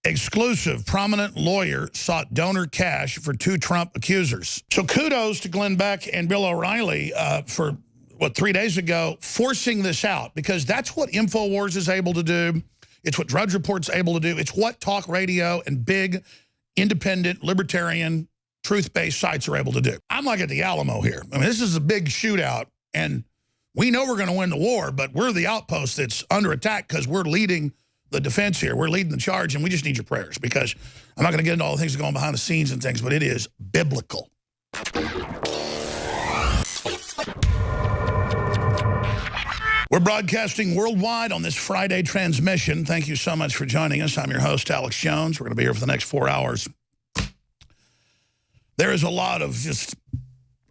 Exclusive. Prominent lawyer sought donor cash for 2 Trump accusers. So kudos to Glenn Beck and Bill O'Reilly for, 3 days ago, forcing this out. Because that's what InfoWars is able to do. It's what Drudge Report's able to do. It's what talk radio and big, independent, libertarian, truth-based sites are able to do. I'm like at the Alamo here. I mean, this is a big shootout. And we know we're going to win the war, but we're the outpost that's under attack because we're leading the defense here. We're leading the charge, and we just need your prayers because I'm not going to get into all the things that go on behind the scenes and things, but it is biblical. We're broadcasting worldwide on this Friday transmission. Thank you so much for joining us. I'm your host, Alex Jones. We're going to be here for the next 4 hours. There is a lot of just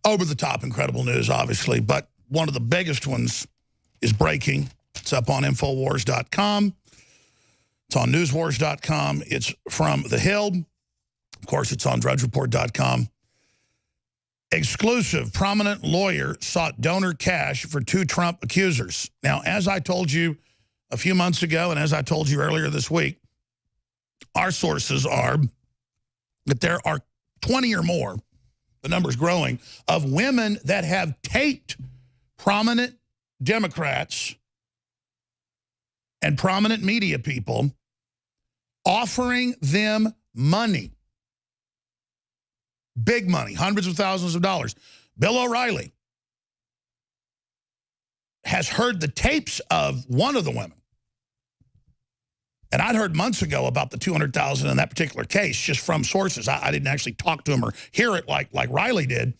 over-the-top incredible news, obviously, but one of the biggest ones is breaking. It's up on Infowars.com. It's on newswars.com. It's from The Hill. Of course, it's on drudgereport.com. Exclusive. Prominent lawyer sought donor cash for 2 Trump accusers. Now, as I told you a few months ago, and as I told you earlier this week, our sources are that there are 20 or more, the number's growing, of women that have taped prominent Democrats and prominent media people offering them money. Big money, hundreds of thousands of dollars. Bill O'Reilly has heard the tapes of one of the women. And I'd heard months ago about the $200,000 in that particular case just from sources. I didn't actually talk to him or hear it like Riley did.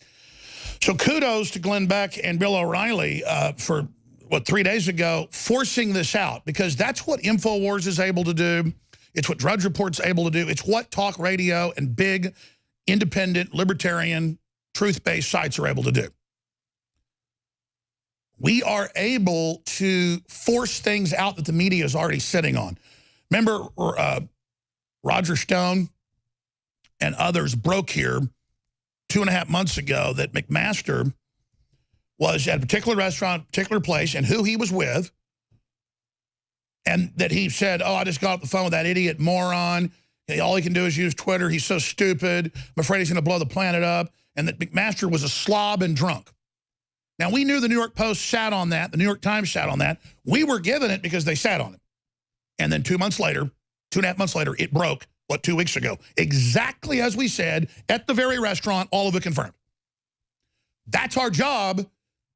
So kudos to Glenn Beck and Bill O'Reilly for, 3 days ago, forcing this out. Because that's what InfoWars is able to do. It's what Drudge Report's able to do. It's what talk radio and big, independent, libertarian, truth-based sites are able to do. We are able to force things out that the media is already sitting on. Remember Roger Stone and others broke here 2.5 months ago that McMaster was at a particular restaurant, particular place, and who he was with, and that he said, oh, I just got off the phone with that idiot moron. All he can do is use Twitter. He's so stupid. I'm afraid he's going to blow the planet up. And that McMaster was a slob and drunk. Now, we knew the New York Post sat on that. The New York Times sat on that. We were given it because they sat on it. And then 2 months later, 2.5 months later, it broke, 2 weeks ago? Exactly as we said, at the very restaurant, all of it confirmed. That's our job,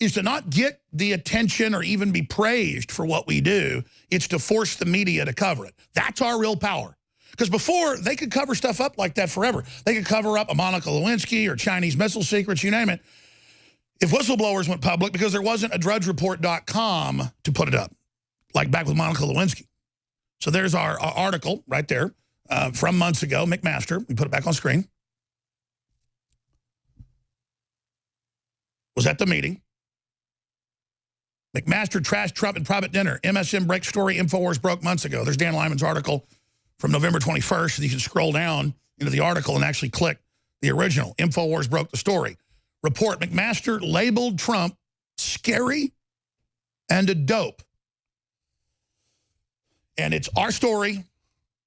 is to not get the attention or even be praised for what we do. It's to force the media to cover it. That's our real power. Because before, they could cover stuff up like that forever. They could cover up a Monica Lewinsky or Chinese missile secrets, you name it, if whistleblowers went public, because there wasn't a drudgereport.com to put it up, like back with Monica Lewinsky. So there's our article right there from months ago, McMaster. We put it back on screen. Was at the meeting. McMaster trashed Trump in private dinner. MSM breaks story InfoWars broke months ago. There's Dan Lyman's article from November 21st. You can scroll down into the article and actually click the original. InfoWars broke the story. Report, McMaster labeled Trump scary and a dope. And it's our story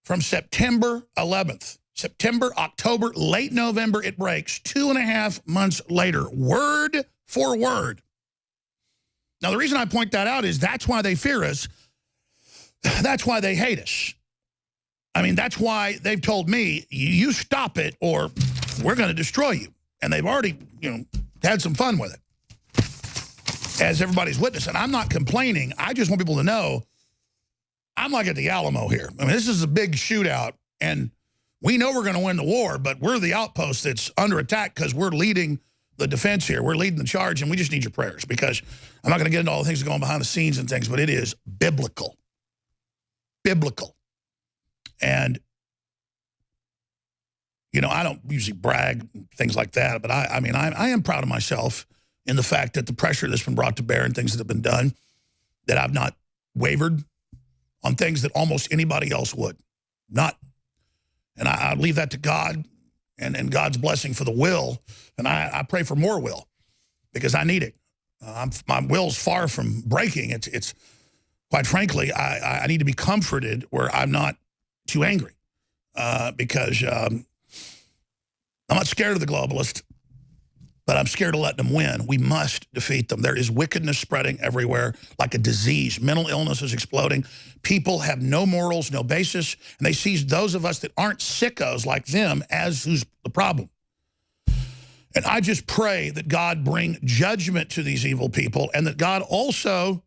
from September 11th. September, October, late November, it breaks. 2.5 months later, word for word. Now, the reason I point that out is that's why they fear us. That's why they hate us. I mean, that's why they've told me, you stop it or we're going to destroy you. And they've already, had some fun with it, as everybody's witnessing. I'm not complaining. I just want people to know I'm like at the Alamo here. I mean, this is a big shootout, and we know we're going to win the war, but we're the outpost that's under attack because we're leading the defense here. We're leading the charge, and we just need your prayers because I'm not going to get into all the things that go on behind the scenes and things, but it is biblical. Biblical. And, I don't usually brag, things like that, but I mean, I am proud of myself in the fact that the pressure that's been brought to bear and things that have been done, that I've not wavered on things that almost anybody else would. Not. And I leave that to God and God's blessing for the will. And I pray for more will because I need it. My will's far from breaking. It's quite frankly, I need to be comforted where I'm not too angry. because I'm not scared of the globalists, but I'm scared of letting them win. We must defeat them. There is wickedness spreading everywhere like a disease. Mental illness is exploding. People have no morals, no basis, and they see those of us that aren't sickos like them as who's the problem. And I just pray that God bring judgment to these evil people and that God also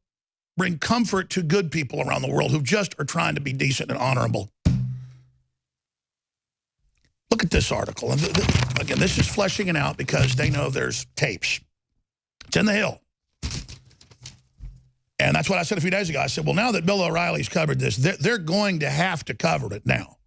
bring comfort to good people around the world who just are trying to be decent and honorable. Look at this article. And again, this is fleshing it out because they know there's tapes. It's in the Hill. And that's what I said a few days ago. I said, well, now that Bill O'Reilly's covered this, they're going to have to cover it now.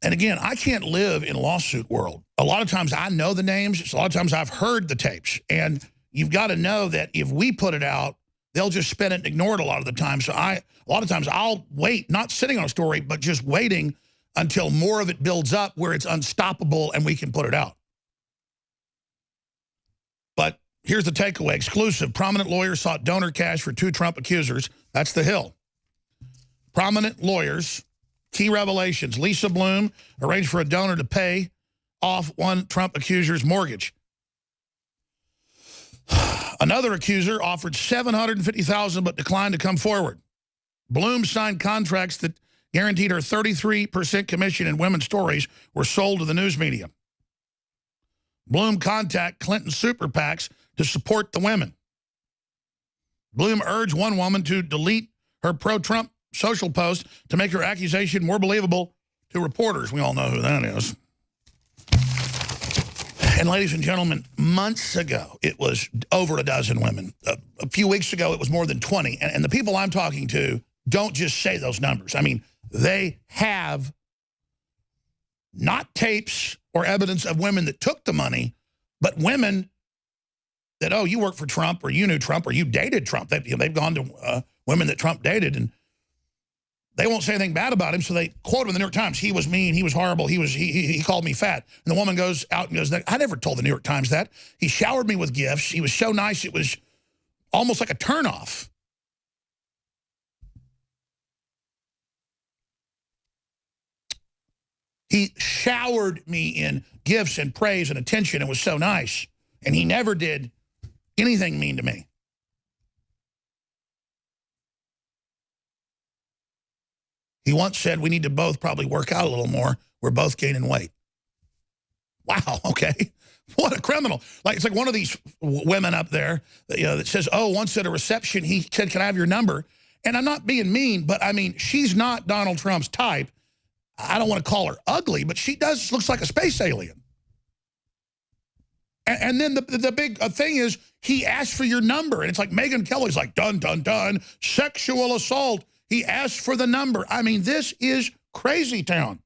And again, I can't live in a lawsuit world. A lot of times I know the names. A lot of times I've heard the tapes. And you've got to know that if we put it out, they'll just spin it and ignore it a lot of the time. So a lot of times I'll wait, not sitting on a story, but just waiting until more of it builds up where it's unstoppable and we can put it out. But here's the takeaway. Exclusive. Prominent lawyers sought donor cash for 2 Trump accusers. That's the Hill. Prominent lawyers. Key revelations. Lisa Bloom arranged for a donor to pay off one Trump accuser's mortgage. Another accuser offered $750,000 but declined to come forward. Bloom signed contracts that guaranteed her 33% commission in women's stories were sold to the news media. Bloom contacted Clinton super PACs to support the women. Bloom urged one woman to delete her pro-Trump social post to make her accusation more believable to reporters. We all know who that is. And ladies and gentlemen, months ago, it was over a dozen women. A few weeks ago, it was more than 20. And the people I'm talking to don't just say those numbers. I mean, they have not tapes or evidence of women that took the money, but women that, oh, you work for Trump or you knew Trump or you dated Trump. They've gone to women that Trump dated, and they won't say anything bad about him, so they quote him in the New York Times. He was mean. He was horrible. He called me fat. And the woman goes out and goes, I never told the New York Times that. He showered me with gifts. He was so nice, it was almost like a turnoff. He showered me in gifts and praise and attention and was so nice. And he never did anything mean to me. He once said, we need to both probably work out a little more. We're both gaining weight. Wow, okay. What a criminal. Like, it's like one of these women up there that says, oh, once at a reception, he said, can I have your number? And I'm not being mean, but I mean, she's not Donald Trump's type. I don't want to call her ugly, but she looks like a space alien. And then the big thing is he asked for your number. And it's like Megyn Kelly's like, dun, dun, dun, sexual assault. He asked for the number. I mean, this is crazy town.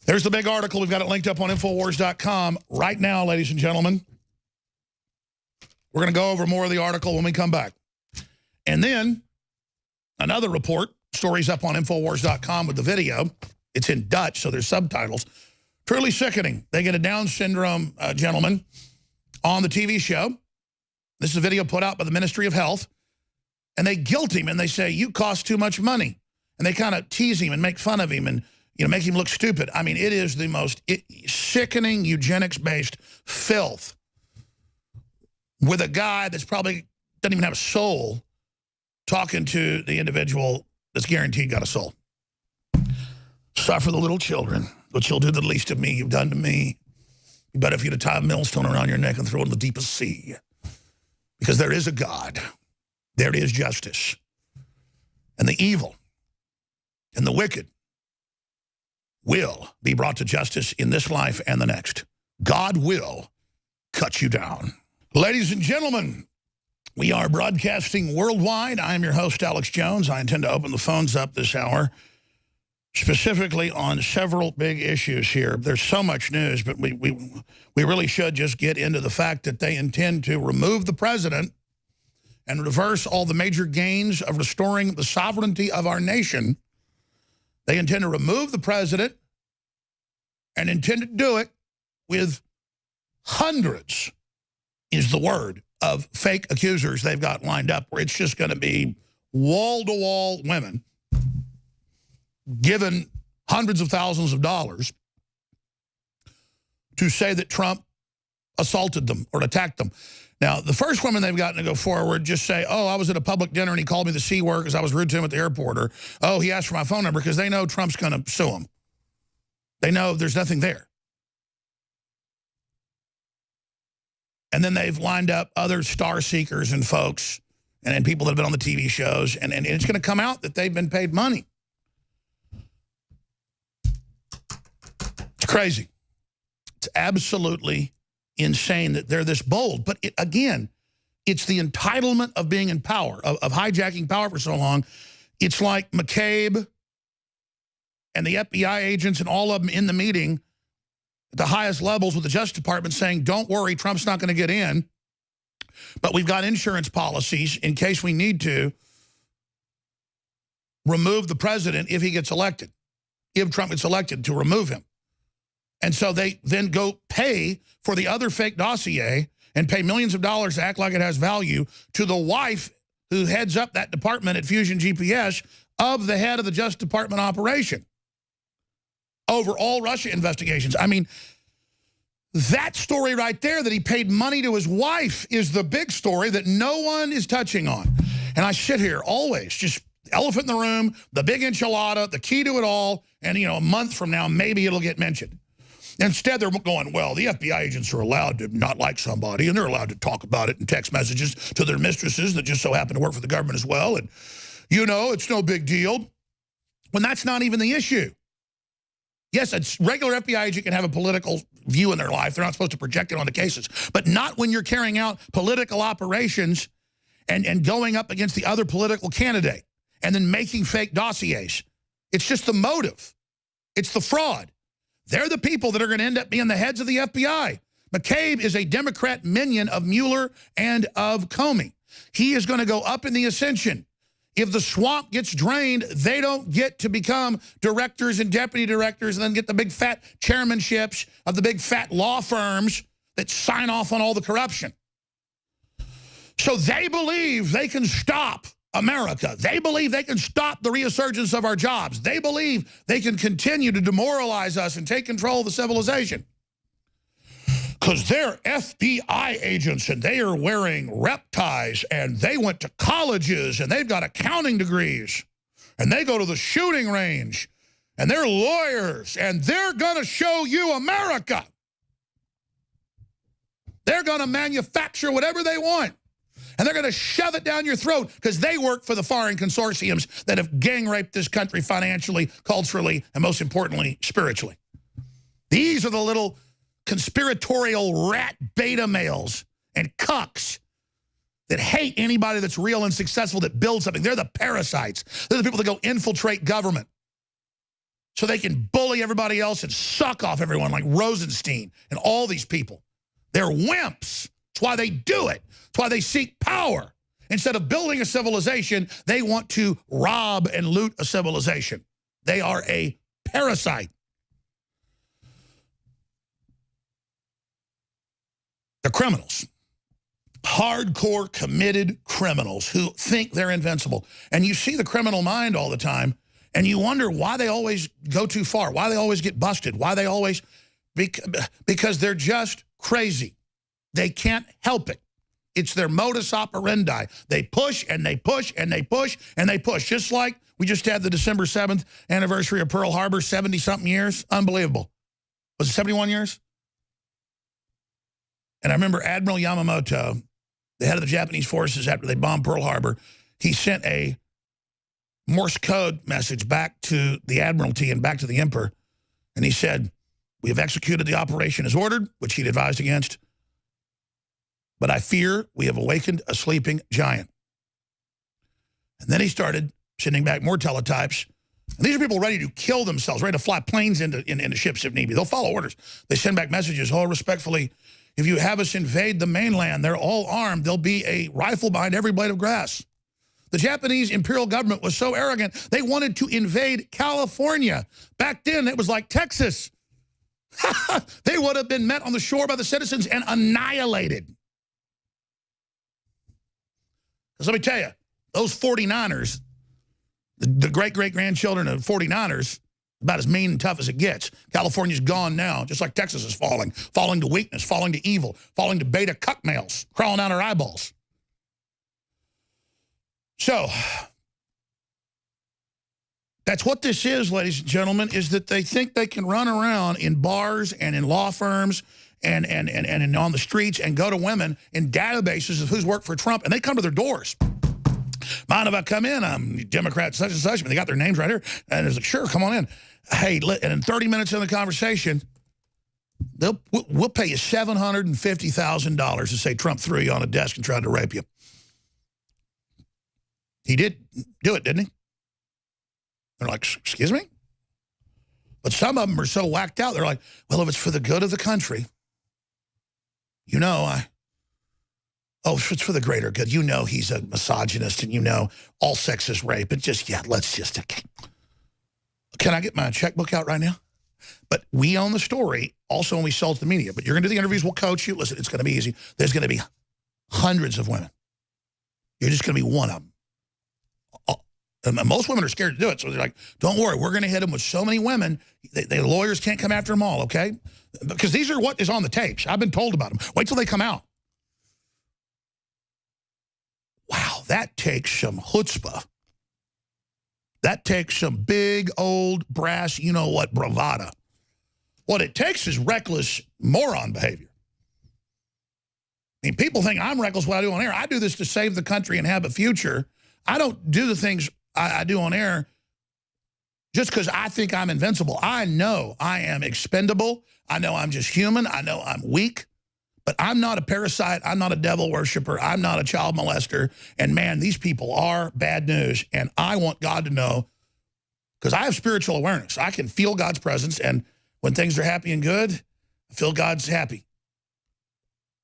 There's the big article. We've got it linked up on Infowars.com right now, ladies and gentlemen. We're going to go over more of the article when we come back. And then another report, stories up on Infowars.com with the video. It's in Dutch, so there's subtitles. Truly sickening. They get a Down syndrome gentleman on the TV show. This is a video put out by the Ministry of Health. And they guilt him and they say, you cost too much money. And they kind of tease him and make fun of him and make him look stupid. I mean, it is the most sickening eugenics-based filth with a guy that's probably doesn't even have a soul talking to the individual that's guaranteed got a soul. Suffer the little children, what you'll do the least of me, you've done to me. You better if you'd tie a millstone around your neck and throw it in the deepest sea. Because there is a God. There is justice. And the evil and the wicked will be brought to justice in this life and the next. God will cut you down. Ladies and gentlemen, we are broadcasting worldwide. I am your host, Alex Jones. I intend to open the phones up this hour, specifically on several big issues here. There's so much news, but we really should just get into the fact that they intend to remove the president and reverse all the major gains of restoring the sovereignty of our nation. They intend to remove the president and intend to do it with hundreds, is the word, of fake accusers they've got lined up, where it's just going to be wall-to-wall women given hundreds of thousands of dollars to say that Trump assaulted them or attacked them. Now, the first woman they've gotten to go forward just say, oh, I was at a public dinner and he called me the C word because I was rude to him at the airport, or, oh, he asked for my phone number, because they know Trump's going to sue him. They know there's nothing there. And then they've lined up other star seekers and folks and people that have been on the TV shows, and it's going to come out that they've been paid money. It's crazy. It's absolutely insane that they're this bold. But again, it's the entitlement of being in power, of hijacking power for so long. It's like McCabe and the FBI agents and all of them in the meeting at the highest levels with the Justice Department saying, don't worry, Trump's not going to get in, but we've got insurance policies in case we need to remove the president if he gets elected, if Trump gets elected, to remove him. And so they then go pay for the other fake dossier and pay millions of dollars to act like it has value to the wife who heads up that department at Fusion GPS of the head of the Justice Department operation over all Russia investigations. I mean, that story right there, that he paid money to his wife, is the big story that no one is touching on. And I sit here always, just elephant in the room, the big enchilada, the key to it all, and, you know, a month from now, maybe it'll get mentioned. Instead, they're going, well, the FBI agents are allowed to not like somebody, and they're allowed to talk about it in text messages to their mistresses that just so happen to work for the government as well. And, you know, it's no big deal. When that's not even the issue. Yes, a regular FBI agent can have a political view in their life. They're not supposed to project it onto cases. But not when you're carrying out political operations and going up against the other political candidate and then making fake dossiers. It's just the motive. It's the fraud. They're the people that are going to end up being the heads of the FBI. McCabe is a Democrat minion of Mueller and of Comey. He is going to go up in the ascension. If the swamp gets drained, they don't get to become directors and deputy directors and then get the big fat chairmanships of the big fat law firms that sign off on all the corruption. So they believe they can stop America. They believe they can stop the resurgence of our jobs. They believe they can continue to demoralize us and take control of the civilization. Because they're FBI agents and they are wearing rep ties and they went to colleges and they've got accounting degrees and they go to the shooting range and they're lawyers and they're going to show you America. They're going to manufacture whatever they want and they're going to shove it down your throat because they work for the foreign consortiums that have gang raped this country financially, culturally, and most importantly, spiritually. These are the little conspiratorial rat beta males and cucks that hate anybody that's real and successful, that builds something. They're the parasites. They're the people that go infiltrate government so they can bully everybody else and suck off everyone like Rosenstein and all these people. They're wimps. That's why they do it. That's why they seek power. Instead of building a civilization, they want to rob and loot a civilization. They are a parasite. They're criminals, hardcore committed criminals who think they're invincible. And you see the criminal mind all the time, and you wonder why they always go too far, why they always get busted, why they always, because they're just crazy. They can't help it. It's their modus operandi. They push and they push and they push and they push. Just like we just had the December 7th anniversary of Pearl Harbor, 70-something years. Unbelievable. Was it 71 years? And I remember Admiral Yamamoto, the head of the Japanese forces after they bombed Pearl Harbor, he sent a Morse code message back to the Admiralty and back to the Emperor. And he said, we have executed the operation as ordered, which he'd advised against. But I fear we have awakened a sleeping giant. And then he started sending back more teletypes. And these are people ready to kill themselves, ready to fly planes into ships if need be. They'll follow orders. They send back messages, oh, respectfully, if you have us invade the mainland, they're all armed. There'll be a rifle behind every blade of grass. The Japanese imperial government was so arrogant, they wanted to invade California. Back then, it was like Texas. They would have been met on the shore by the citizens and annihilated. Because let me tell you, those 49ers, The great-great-grandchildren of 49ers, about as mean and tough as it gets. California's gone now, just like Texas is falling to weakness, falling to evil, falling to beta cuck males, crawling out our eyeballs. So, that's what this is, ladies and gentlemen, is that they think they can run around in bars and in law firms and on the streets and go to women in databases of who's worked for Trump, and they come to their doors. Mind if I come in? I'm Democrat such and such, but they got their names right here. And it's like, sure, come on in. Hey, and in 30 minutes in the conversation, we'll pay you $750,000 to say Trump threw you on a desk and tried to rape you. He did do it, didn't he? They're like, excuse me? But some of them are so whacked out, they're like, well, if it's for the good of the country, you know, oh, if it's for the greater good, you know he's a misogynist and you know all sex is rape. And just, yeah, let's just, can I get my checkbook out right now? But we own the story also when we sell to the media. But you're going to do the interviews, we'll coach you. Listen, it's going to be easy. There's going to be hundreds of women. You're just going to be one of them. And most women are scared to do it, so they're like, don't worry, we're going to hit them with so many women, the lawyers can't come after them all, okay? Because these are what is on the tapes. I've been told about them. Wait till they come out. Wow, that takes some chutzpah. That takes some big, old, brass, you-know-what, bravado. What it takes is reckless moron behavior. I mean, people think I'm reckless what I do on air. I do this to save the country and have a future. I don't do the things I do on air just because I think I'm invincible. I know I am expendable. I know I'm just human. I know I'm weak. But I'm not a parasite. I'm not a devil worshiper. I'm not a child molester. And, man, these people are bad news. And I want God to know, because I have spiritual awareness. I can feel God's presence. And when things are happy and good, I feel God's happy.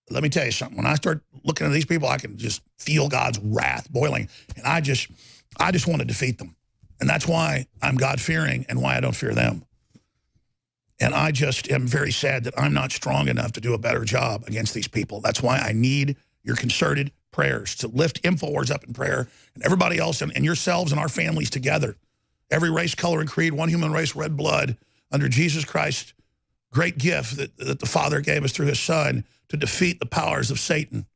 Let me tell you something. When I start looking at these people, I can just feel God's wrath boiling. And I just want to defeat them. And that's why I'm God-fearing and why I don't fear them. And I just am very sad that I'm not strong enough to do a better job against these people. That's why I need your concerted prayers to lift InfoWars up in prayer and everybody else and yourselves and our families together. Every race, color, and creed, one human race, red blood, under Jesus Christ, great gift that the Father gave us through his Son to defeat the powers of Satan.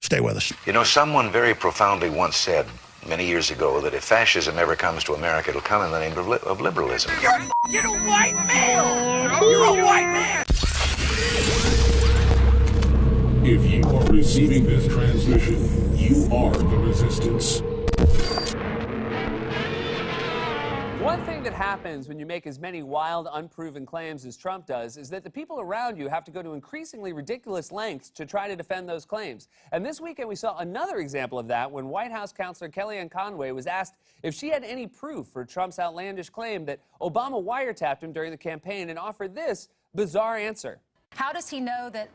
Stay with us. You know, someone very profoundly once said many years ago that if fascism ever comes to America, it'll come in the name of liberalism. You're a white male! You're a white man! If you are receiving this transmission, you are the resistance. One thing that happens when you make as many wild, unproven claims as Trump does is that the people around you have to go to increasingly ridiculous lengths to try to defend those claims. And this weekend, we saw another example of that when White House counselor Kellyanne Conway was asked if she had any proof for Trump's outlandish claim that Obama wiretapped him during the campaign and offered this bizarre answer. How does he know that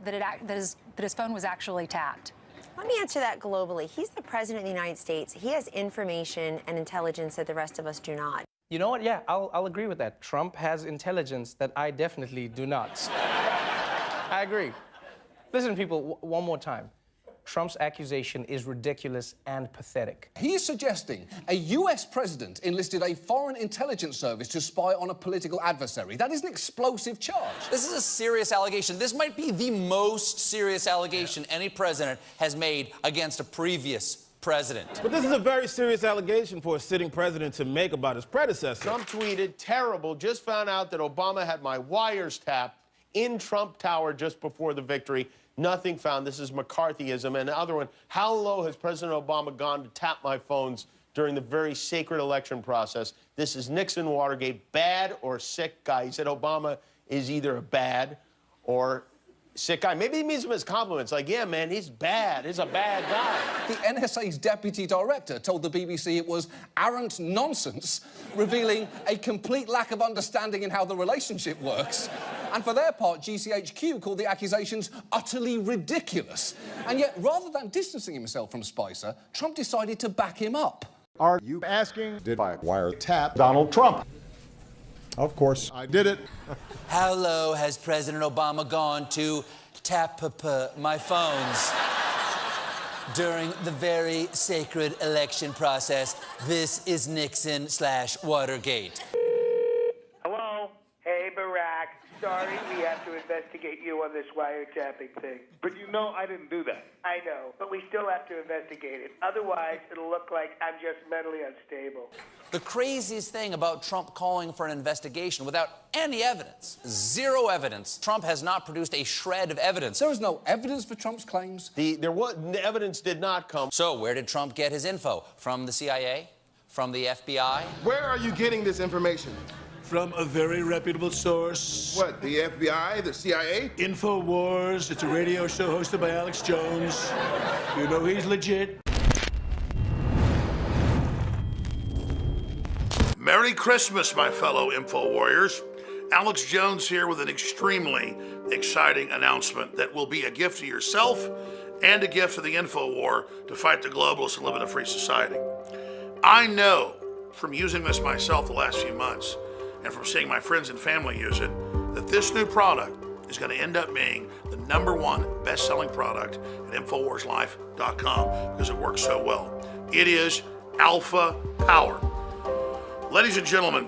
his phone was actually tapped? Let me answer that globally. He's the president of the United States. He has information and intelligence that the rest of us do not. You know what? Yeah, I'll agree with that. Trump has intelligence that I definitely do not. I agree. Listen, people, one more time. Trump's accusation is ridiculous and pathetic. He's suggesting a U.S. president enlisted a foreign intelligence service to spy on a political adversary. That is an explosive charge. This is a serious allegation. This might be the most serious allegation any president has made against a previous president. But this is a very serious allegation for a sitting president to make about his predecessor. Trump tweeted, terrible, just found out that Obama had my wires tapped in Trump Tower just before the victory. Nothing found. This is McCarthyism. And the other one, how low has President Obama gone to tap my phones during the very sacred election process? This is Nixon Watergate, bad or sick guy. He said Obama is either a bad or sick guy. Maybe he means him as compliments. Like, yeah, man, he's bad. He's a bad guy. The NSA's deputy director told the BBC it was arrant nonsense, revealing a complete lack of understanding in how the relationship works. And for their part, GCHQ called the accusations utterly ridiculous. And yet, rather than distancing himself from Spicer, Trump decided to back him up. Are you asking, did I wiretap Donald Trump? Of course, I did it. How low has President Obama gone to tap my phones? during the very sacred election process. This is Nixon/Watergate. Hello? Hey, Barack. Sorry, we have to investigate you on this wiretapping thing. But you know I didn't do that. I know, but we still have to investigate it. Otherwise, it'll look like I'm just mentally unstable. The craziest thing about Trump calling for an investigation without any evidence, zero evidence. Trump has not produced a shred of evidence. There is no evidence for Trump's claims. The evidence did not come. So where did Trump get his info? From the CIA? From the FBI? Where are you getting this information? From a very reputable source. What, the FBI, the CIA? InfoWars. It's a radio show hosted by Alex Jones. You know he's legit. Merry Christmas, my fellow Info Warriors. Alex Jones here with an extremely exciting announcement that will be a gift to yourself and a gift to the Info War to fight the globalists and live in a free society. I know from using this myself the last few months and from seeing my friends and family use it, that this new product is going to end up being the #1 best-selling product at InfoWarsLife.com because it works so well. It is Alpha Power. Ladies and gentlemen,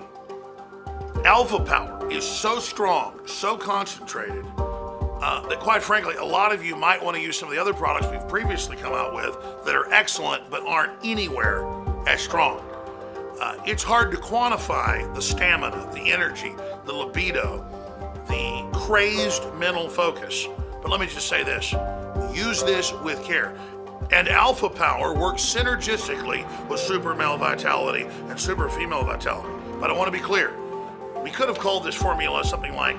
Alpha Power is so strong, so concentrated, that quite frankly, a lot of you might want to use some of the other products we've previously come out with that are excellent but aren't anywhere as strong. It's hard to quantify the stamina, the energy, the libido, the crazed mental focus. But let me just say this, use this with care. And Alpha Power works synergistically with Super Male Vitality and Super Female Vitality. But I want to be clear, we could have called this formula something like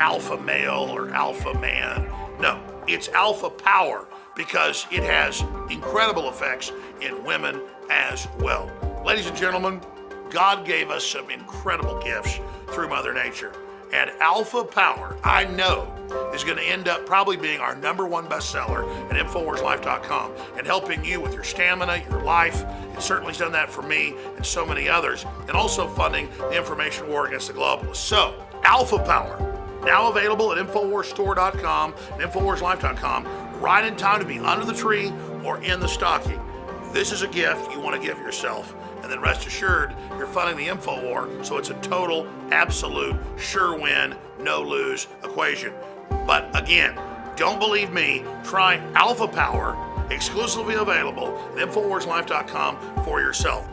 Alpha Male or Alpha Man. No, it's Alpha Power because it has incredible effects in women as well. Ladies and gentlemen, God gave us some incredible gifts through Mother Nature. And Alpha Power, I know, is going to end up probably being our #1 bestseller at InfoWarsLife.com and helping you with your stamina, your life. It certainly has done that for me and so many others, and also funding the information war against the globalists. So, Alpha Power, now available at InfoWarsStore.com and InfoWarsLife.com, right in time to be under the tree or in the stocking. This is a gift you want to give yourself. And then rest assured, you're funding the info war, so it's a total, absolute, sure win, no lose equation. But again, don't believe me, try Alpha Power, exclusively available at InfoWarsLife.com for yourself.